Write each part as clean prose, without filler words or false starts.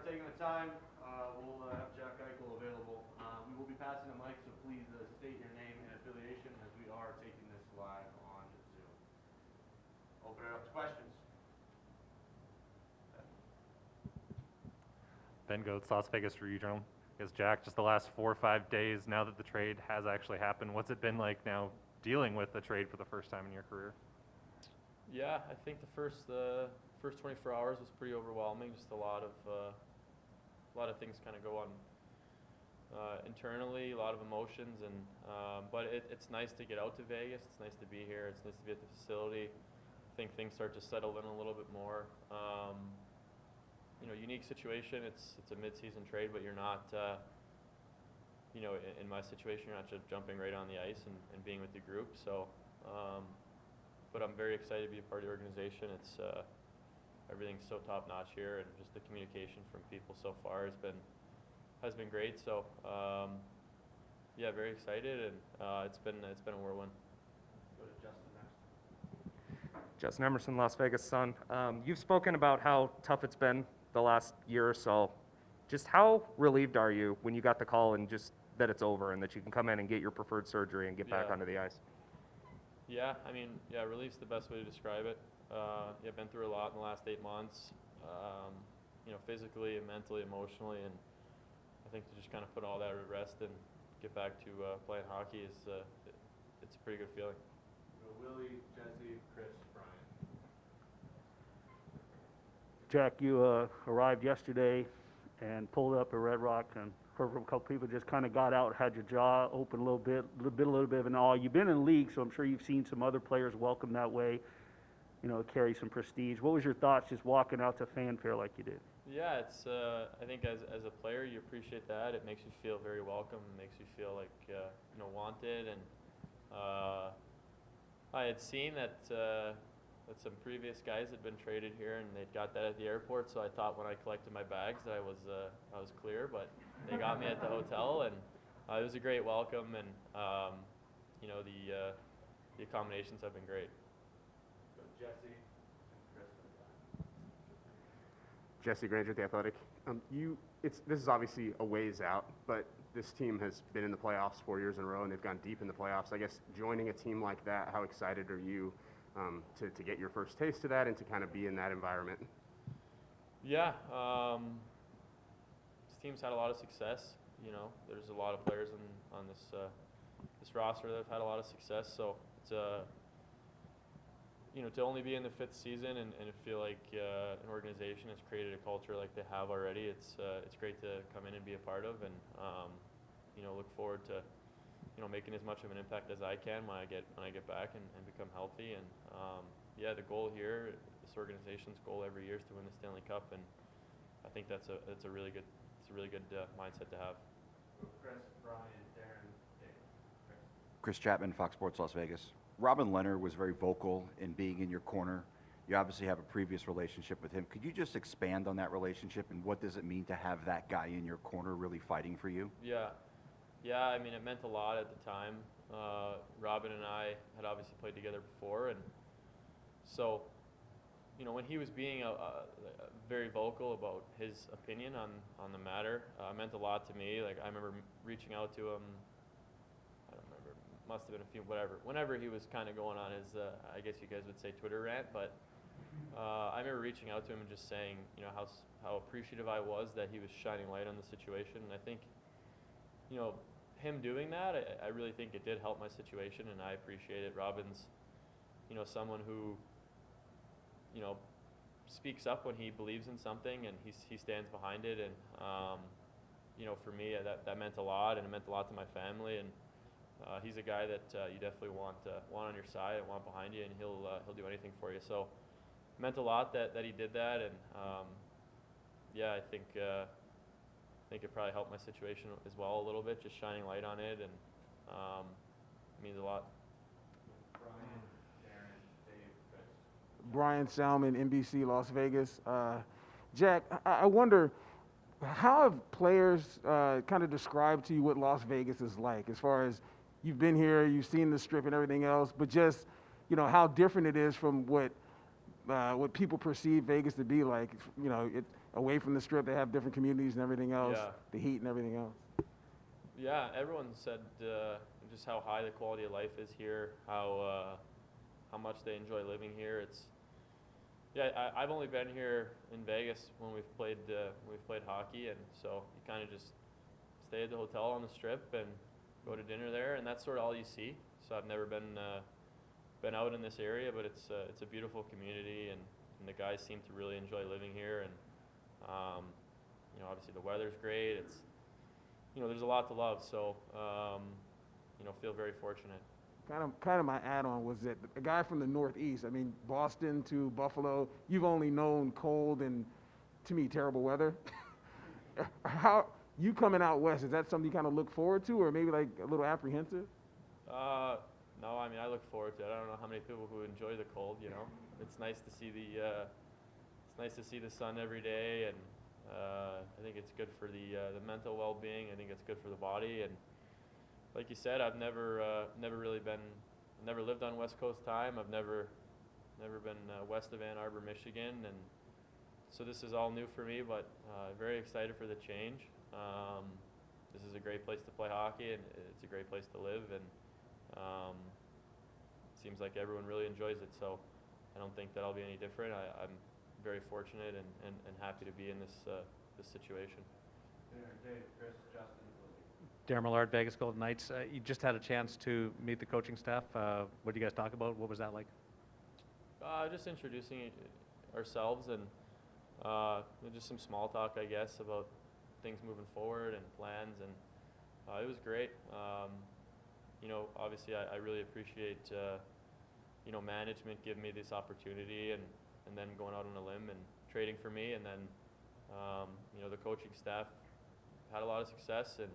taking the time. We'll have Jack Eichel available. We will be passing the mic, so please state your name and affiliation as we are taking this live on Zoom. Open it up to questions. Ben Goetz, Las Vegas Regional. I guess, Jack, just the last 4 or 5 days now that the trade has actually happened, what's it been like now dealing with the trade for the first time in your career? Yeah, I think the first 24 hours was pretty overwhelming. Just a lot of things kind of go on internally, a lot of emotions, and but it's nice to get out to Vegas. It's nice to be here. It's nice to be at the facility. I think things start to settle in a little bit more. Unique situation. It's a mid-season trade, but you're not. In my situation, you're not just jumping right on the ice and being with the group. So, but I'm very excited to be a part of the organization. It's everything's so top notch here, and just the communication from people so far has been great. So, yeah, very excited, and it's been a whirlwind. Go to Justin next. Justin Emerson, Las Vegas Sun. You've spoken about how tough it's been the last year or so. Just how relieved are you when you got the call and just that it's over and that you can come in and get your preferred surgery and get back onto the ice? Yeah, relief's the best way to describe it. I've been through a lot in the last 8 months, physically and mentally, emotionally, and I think to just kind of put all that at rest and get back to playing hockey it's a pretty good feeling. Willie, Jesse, Chris, Brian. Jack, you arrived yesterday and pulled up at Red Rock, and heard from a couple people just kind of got out, had your jaw open a little bit of an awe. You've been in the league, so I'm sure you've seen some other players welcome that way, carry some prestige. What was your thoughts just walking out to fanfare like you did? Yeah, it's I think as a player you appreciate that. It makes you feel very welcome. It makes you feel like wanted, and I had seen that some previous guys had been traded here, and they'd got that at the airport. So I thought when I collected my bags that I was clear, but they got me at the hotel, and it was a great welcome, and the accommodations have been great. Go to Jesse, Chris, and Brian. Jesse Granger, The Athletic. This is obviously a ways out, but this team has been in the playoffs 4 years in a row, and they've gone deep in the playoffs. I guess joining a team like that, how excited are you to get your first taste of that and to kind of be in that environment? Yeah, this team's had a lot of success. There's a lot of players on this roster that have had a lot of success. So it's to only be in the 5th season and feel like an organization has created a culture like they have already. It's great to come in and be a part of, and look forward to making as much of an impact as I can when I get back and become healthy. And the goal here, this organization's goal every year is to win the Stanley Cup, and I think that's a really good mindset to have. Chris, Brian, Darren, Dave. Chris Chapman, Fox Sports Las Vegas. Robin Leonard was very vocal in being in your corner. You obviously have a previous relationship with him. Could you just expand on that relationship, and what does it mean to have that guy in your corner really fighting for you? Yeah, it meant a lot at the time. Robin and I had obviously played together before, and so when he was being very vocal about his opinion on the matter, it meant a lot to me. Like, I remember reaching out to him. I don't remember, must have been a few, whenever he was kind of going on his, I guess you guys would say, Twitter rant, but I remember reaching out to him and just saying, how appreciative I was that he was shining light on the situation. And I think, him doing that, I really think it did help my situation, and I appreciate it. Robin's, someone who, speaks up when he believes in something, and he stands behind it. And for me, that meant a lot, and it meant a lot to my family. And he's a guy that you definitely want on your side and want behind you, and he'll do anything for you. So it meant a lot that he did that, and I think it probably helped my situation as well a little bit, just shining light on it, and it means a lot. Brian, Darren, Dave, Chris. Brian Salmon, NBC Las Vegas. Jack, I wonder, how have players kind of described to you what Las Vegas is like, as far as you've been here, you've seen the Strip and everything else, but just, how different it is from what what people perceive Vegas to be like. You know, away from the Strip, they have different communities and everything else, Yeah. the heat and everything else. Yeah, everyone said just how high the quality of life is here, how much they enjoy living here. I've only been here in Vegas when we've played hockey, and so you kind of just stay at the hotel on the Strip and go to dinner there, and that's sort of all you see. So I've never been out in this area, but it's a beautiful community, and the guys seem to really enjoy living here, and obviously the weather's great. It's there's a lot to love, so feel very fortunate. Kind of my add-on was that a guy from the Northeast, I mean, Boston to Buffalo, you've only known cold and, to me, terrible weather. How you coming out west, is that something you kind of look forward to, or maybe like a little apprehensive? No, I mean, I look forward to it. I don't know how many people who enjoy the cold. It's nice to see the sun every day, and I think it's good for the mental well-being. I think it's good for the body, and like you said, I've never lived on West Coast time. I've never been west of Ann Arbor, Michigan, and so this is all new for me. But very excited for the change. This is a great place to play hockey, and it's a great place to live, and it seems like everyone really enjoys it. So I don't think that I'll be any different. I'm very fortunate and happy to be in this situation. Dave, Chris, Justin. Darren Millard, Vegas Golden Knights. You just had a chance to meet the coaching staff. What did you guys talk about? What was that like? Just introducing ourselves and just some small talk, I guess, about things moving forward and plans, and it was great. Obviously, I really appreciate management giving me this opportunity and then going out on a limb and trading for me, and then the coaching staff had a lot of success, and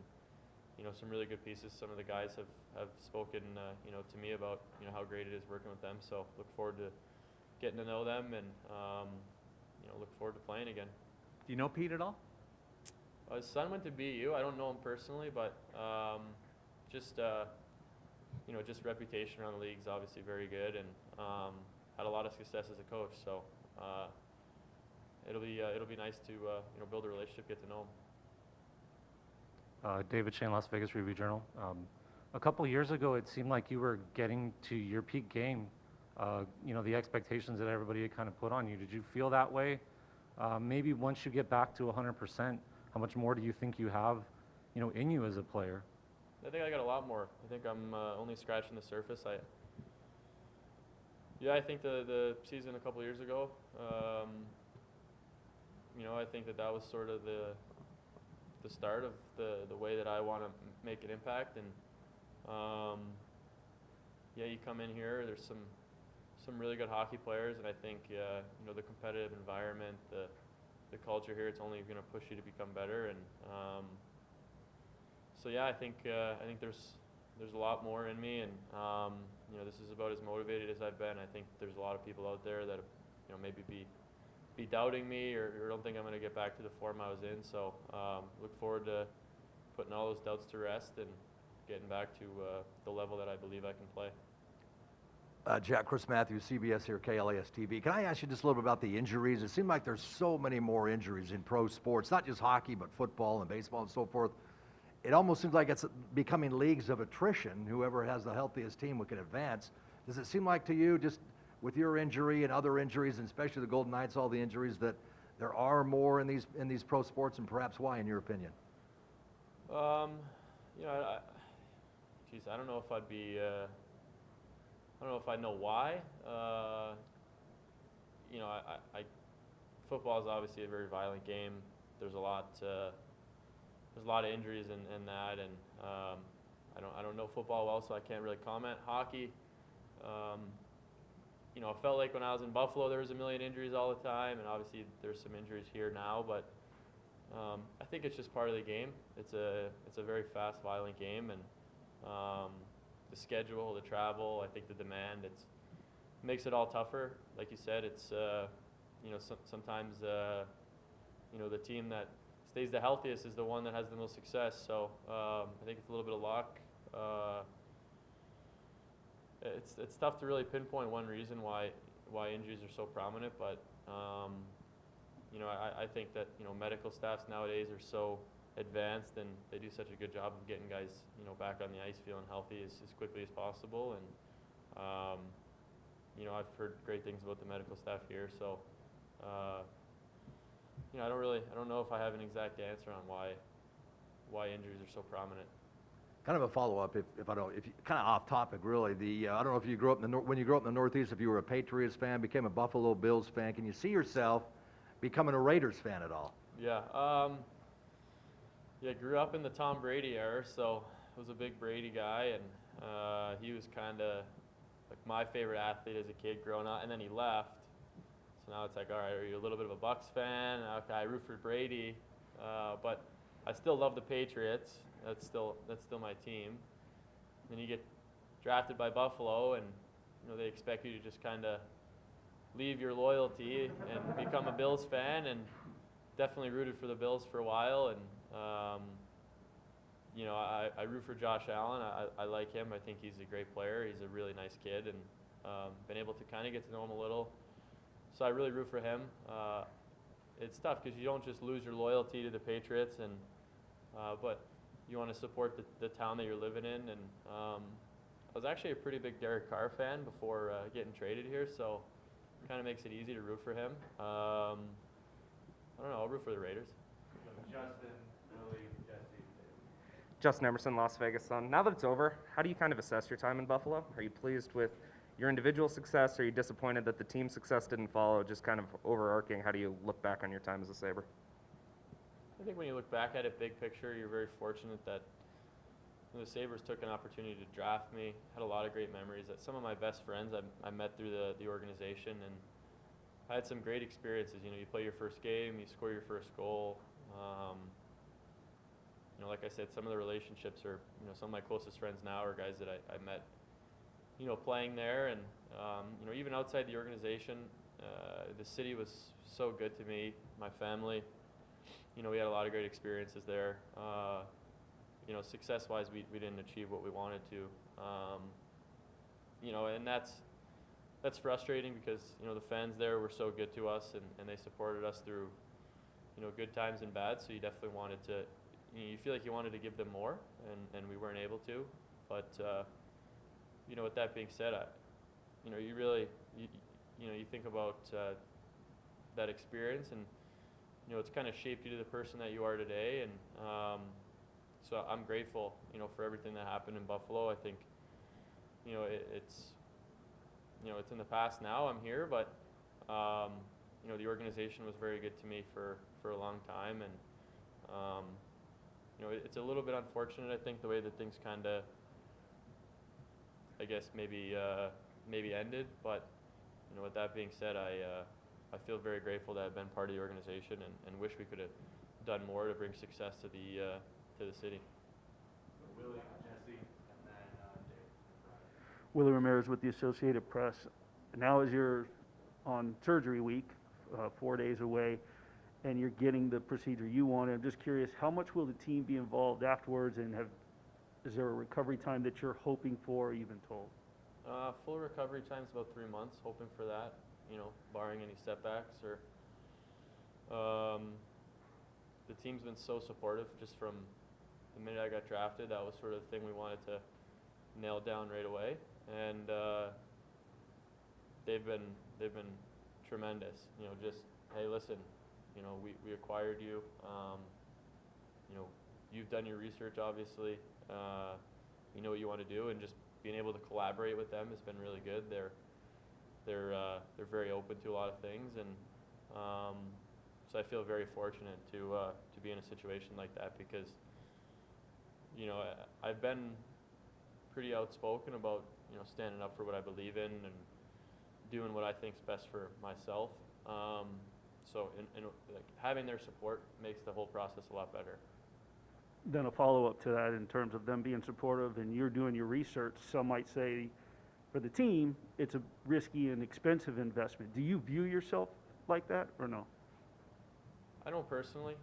some really good pieces. Some of the guys have spoken to me about how great it is working with them. So look forward to getting to know them, and look forward to playing again. Do you know Pete at all? His son went to BU. I don't know him personally, but just reputation around the league is obviously very good, and had a lot of success as a coach. So it'll be nice to build a relationship, get to know him. David Shane, Las Vegas Review-Journal. A couple years ago, it seemed like you were getting to your peak game. The expectations that everybody had kind of put on you. Did you feel that way? Maybe once you get back to 100%, how much more do you think you have, in you as a player? I think I got a lot more. I think I'm only scratching the surface. I think the season a couple years ago, I think that was sort of the start of the way that I want to make an impact, and you come in here, there's some really good hockey players, and I think the competitive environment, the culture here, it's only going to push you to become better, and I think there's a lot more in me, and this is about as motivated as I've been. I think there's a lot of people out there that maybe be doubting me or don't think I'm going to get back to the form I was in. So look forward to putting all those doubts to rest and getting back to the level that I believe I can play. Jack, Chris Matthews, CBS here, KLAS TV. Can I ask you just a little bit about the injuries? It seems like there's so many more injuries in pro sports, not just hockey, but football and baseball and so forth. It almost seems like it's becoming leagues of attrition. Whoever has the healthiest team can advance. Does it seem like to you, just with your injury and other injuries, and especially the Golden Knights, all the injuries, that there are more in these pro sports, and perhaps why, in your opinion? I don't know if I'd be. I don't know if I know why. Football is obviously a very violent game. There's a lot of injuries in that, and I don't know football well, so I can't really comment. Hockey, I felt like when I was in Buffalo there was a million injuries all the time, and obviously there's some injuries here now, but I think it's just part of the game. It's a very fast, violent game, and the schedule, the travel, I think the demand, it makes it all tougher. Like you said, it's sometimes the team that stays the healthiest is the one that has the most success. So I think it's a little bit of luck. It's tough to really pinpoint one reason why why injuries are so prominent, but you know, I think that, you know, medical staffs nowadays are so advanced and they do such a good job of getting guys, you know, back on the ice feeling healthy as quickly as possible. And you know, I've heard great things about the medical staff here, so you know, I don't know if I have an exact answer on why injuries are so prominent. Kind of a follow-up, if I don't, if you, kind of off topic, really. I don't know if you grew up in the when you grew up in the Northeast, if you were a Patriots fan, became a Buffalo Bills fan. Can you see yourself becoming a Raiders fan at all? Yeah, yeah, grew up in the Tom Brady era, so was a big Brady guy, and he was kind of like my favorite athlete as a kid growing up, and then he left. So now it's like, all right, are you a little bit of a Bucks fan? Okay, I root for Brady, but I still love the Patriots. That's still my team. Then you get drafted by Buffalo, and you know they expect you to just kind of leave your loyalty and become a Bills fan, and definitely rooted for the Bills for a while. And you know, I root for Josh Allen. I like him. I think he's a great player. He's a really nice kid, and been able to kind of get to know him a little. So I really root for him. It's tough because you don't just lose your loyalty to the Patriots, and but you want to support the town that you're living in. And I was actually a pretty big Derek Carr fan before getting traded here, so it kind of makes it easy to root for him. I don't know. I'll root for the Raiders. Justin, Billy, Jesse, Justin Emerson, Las Vegas Sun. Now that it's over, how do you kind of assess your time in Buffalo? Are you pleased with your individual success? Are you disappointed that the team success didn't follow? Just kind of overarching, how do you look back on your time as a Sabre? I think when you look back at it, big picture, you're very fortunate that the Sabres took an opportunity to draft me. Had a lot of great memories. That some of my best friends I met through the organization, and I had some great experiences. You know, you play your first game, you score your first goal. You know, like I said, some of the relationships are, you know, some of my closest friends now are guys that I met, you know, playing there. And you know, even outside the organization, the city was so good to me, my family. You know, we had a lot of great experiences there. You know, success-wise, we didn't achieve what we wanted to. You know, and that's frustrating because, you know, the fans there were so good to us, and they supported us through, you know, good times and bad. So you definitely wanted to, you feel like you wanted to give them more, and we weren't able to. But you know, with that being said, you know, you really, you know, you think about that experience, and you know, it's kind of shaped you to the person that you are today. And so I'm grateful, you know, for everything that happened in Buffalo. I think, you know, it's you know, it's in the past now. I'm here, but you know, the organization was very good to me for a long time, and you know, it's a little bit unfortunate, I think, the way that things kind of, I guess, maybe ended. But you know, with that being said, I feel very grateful to have been part of the organization, and wish we could have done more to bring success to the city. Willie, Jesse, and then Dave. Willie Ramirez with the Associated Press. Now as you're on surgery week, 4 days away, and you're getting the procedure you want, I'm just curious, how much will the team be involved afterwards, and is there a recovery time that you're hoping for, or you've been told? Full recovery time is about 3 months, hoping for that, you know, barring any setbacks. Or the team's been so supportive just from the minute I got drafted. That was sort of the thing we wanted to nail down right away, and they've been tremendous. You know, just, hey, listen, you know, we acquired you. You know, you've done your research, obviously. You know what you want to do, and just being able to collaborate with them has been really good. They're very open to a lot of things, and so I feel very fortunate to be in a situation like that, because you know, I've been pretty outspoken about, you know, standing up for what I believe in and doing what I think is best for myself. So like, having their support makes the whole process a lot better. Then a follow-up to that, in terms of them being supportive and you're doing your research, some might say for the team, it's a risky and expensive investment. Do you view yourself like that, or no? I don't personally.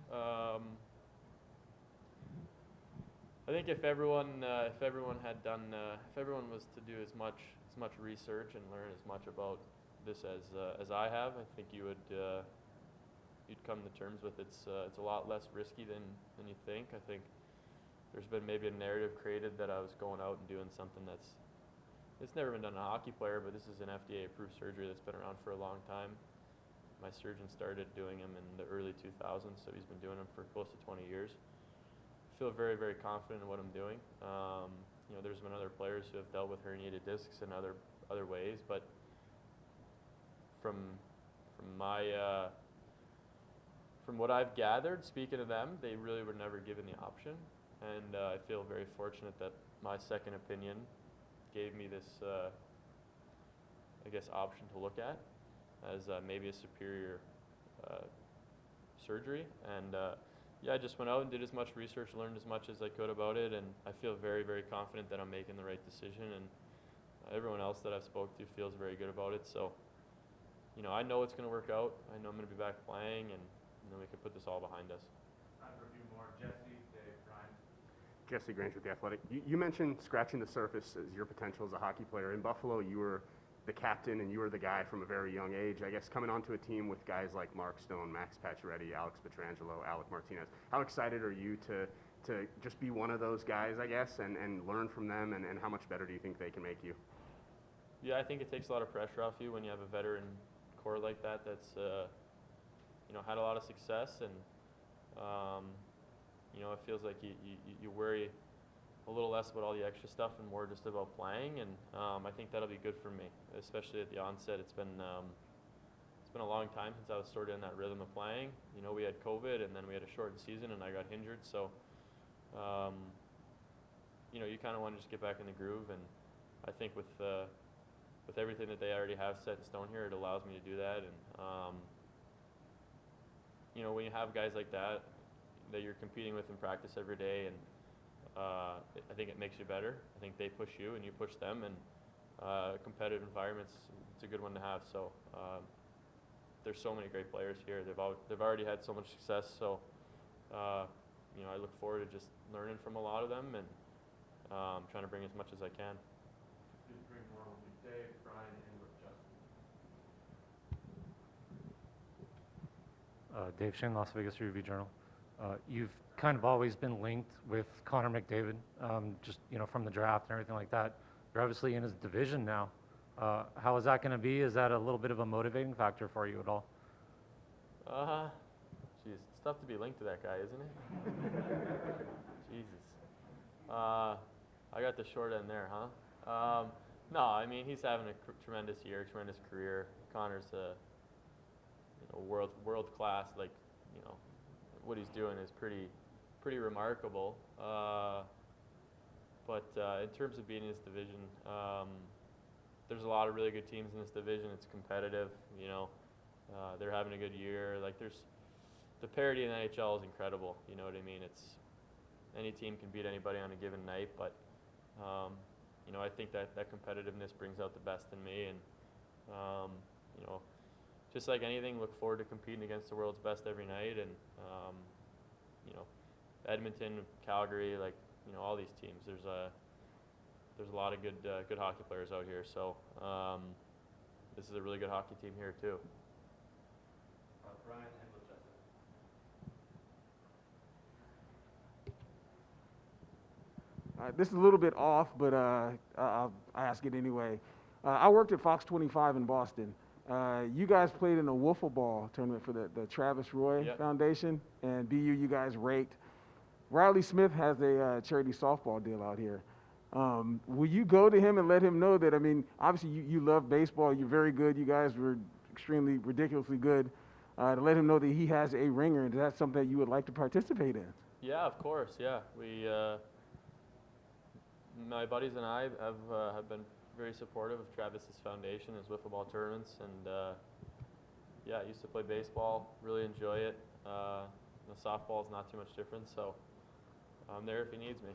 I think if everyone had done, if everyone was to do as much research and learn as much about this as I have, I think you would you'd come to terms with it's a lot less risky than you think. I think there's been maybe a narrative created that I was going out and doing something it's never been done on a hockey player, but this is an FDA approved surgery that's been around for a long time. My surgeon started doing them in the early 2000s, so he's been doing them for close to 20 years. I feel very, very confident in what I'm doing. You know, there's been other players who have dealt with herniated discs in other ways, but from my from what I've gathered, speaking to them, they really were never given the option, and I feel very fortunate that my second opinion gave me this, I guess, option to look at as maybe a superior surgery. And yeah, I just went out and did as much research, learned as much as I could about it, and I feel very, very confident that I'm making the right decision. And everyone else that I've spoke to feels very good about it. So, you know, I know it's going to work out. I know I'm going to be back playing, and then we can put this all behind us. Time for a few more. Jesse, Dave, Brian. Jesse Grange with The Athletic. You mentioned scratching the surface as your potential as a hockey player. In Buffalo, you were the captain and you were the guy from a very young age. I guess coming onto a team with guys like Mark Stone, Max Pacioretty, Alex Pietrangelo, Alec Martinez, how excited are you to just be one of those guys, I guess, and learn from them, and how much better do you think they can make you? Yeah, I think it takes a lot of pressure off you when you have a veteran core like that that's you know, had a lot of success, and you know, it feels like you worry a little less about all the extra stuff and more just about playing, and I think that'll be good for me, especially at the onset. It's been a long time since I was sort of in that rhythm of playing. You know, we had COVID, and then we had a shortened season, and I got injured, so you know, you kind of want to just get back in the groove, and I think with everything that they already have set in stone here, it allows me to do that. And you know, when you have guys like that you're competing with in practice every day, and I think it makes you better. I think they push you and you push them, and competitive environments, it's a good one to have. So there's so many great players here. They've already had so much success. So you know, I look forward to just learning from a lot of them, and trying to bring as much as I can. Do three more with Dave, Brian, and with Justin. Dave Shane, Las Vegas Review-Journal. You've kind of always been linked with Connor McDavid, just, you know, from the draft and everything like that. You're obviously in his division now. How is that going to be? Is that a little bit of a motivating factor for you at all? Geez, it's tough to be linked to that guy, isn't it? Jesus. I got the short end there, huh? No, I mean, he's having a tremendous year, tremendous career. Connor's a world class. Like, you know, what he's doing is pretty remarkable. But in terms of being in this division, there's a lot of really good teams in this division. It's competitive. You know, they're having a good year. Like, the parity in the NHL is incredible. You know what I mean? It's any team can beat anybody on a given night, but you know, I think that competitiveness brings out the best in me, and you know, just like anything, look forward to competing against the world's best every night. And you know, Edmonton, Calgary, like, you know, all these teams. There's a lot of good hockey players out here. So this is a really good hockey team here too. Brian, and with Justin. This is a little bit off, but I'll ask it anyway. I worked at Fox 25 in Boston. You guys played in a wiffle ball tournament for the Travis Roy Yep. Foundation, and BU, you guys raked. Riley Smith has a charity softball deal out here. Will you go to him and let him know that, I mean, obviously you love baseball, you're very good, you guys were extremely, ridiculously good, to let him know that he has a ringer, and is that something that you would like to participate in? Yeah, of course. Yeah, we, my buddies and I have been very supportive of Travis's foundation, his wiffle ball tournaments, and yeah, I used to play baseball, really enjoy it. The softball is not too much different, so I'm there if he needs me.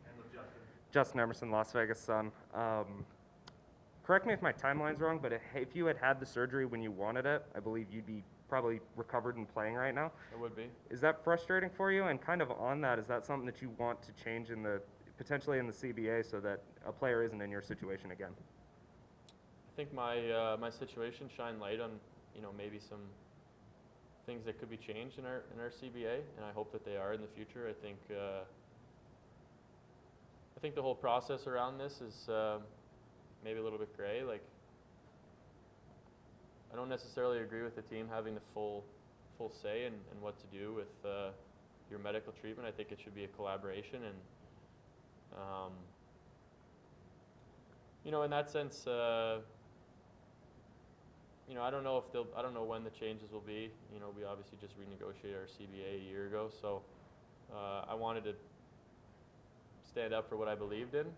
And with Justin. Justin Emerson, Las Vegas Sun. Correct me if my timeline's wrong, but if you had the surgery when you wanted it, I believe you'd be probably recovered and playing right now. It would be. Is that frustrating for you? And kind of on that, is that something that you want to change potentially in the CBA so that a player isn't in your situation again? I think my my situation shined light on, you know, maybe some things that could be changed in our CBA, and I hope that they are in the future. I think the whole process around this is maybe a little bit gray. Like, I don't necessarily agree with the team having the full say in what to do with your medical treatment. I think it should be a collaboration, and you know, in that sense, you know, I don't know when the changes will be. You know, we obviously just renegotiated our CBA a year ago, so I wanted to stand up for what I believed in.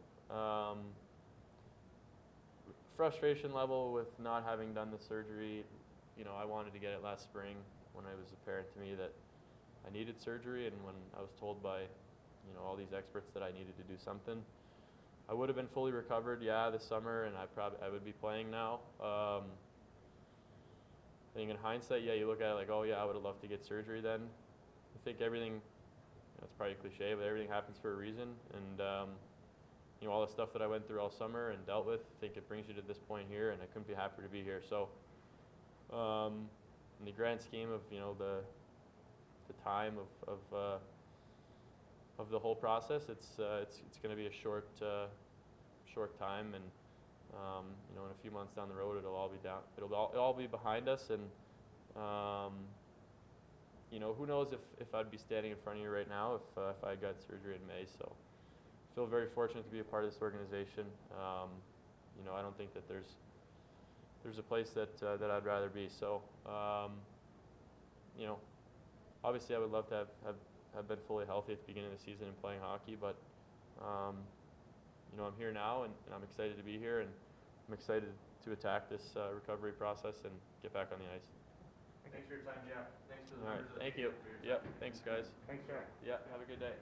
Frustration level with not having done the surgery, you know, I wanted to get it last spring when it was apparent to me that I needed surgery, and when I was told by, you know, all these experts that I needed to do something. I would have been fully recovered, yeah, this summer, and I would be playing now. I think in hindsight, yeah, you look at it like, oh yeah, I would have loved to get surgery then. I think everything, you know, it's probably a cliche, but everything happens for a reason, and you know, all the stuff that I went through all summer and dealt with, I think it brings you to this point here, and I couldn't be happier to be here. So, in the grand scheme of, you know, the time of the whole process, it's going to be a short time, and you know, in a few months down the road, it'll all be behind us, and you know, who knows if I'd be standing in front of you right now if I got surgery in May. So, I feel very fortunate to be a part of this organization. You know, I don't think that there's a place that I'd rather be. So, you know, obviously I would love to have been fully healthy at the beginning of the season and playing hockey, but you know, I'm here now, and I'm excited to be here, and I'm excited to attack this recovery process and get back on the ice. Thanks for your time, Jack. Thanks to the All right, members of the thank you. team for your time. Yep, thanks guys. Thanks, Jack. Yeah, have a good day.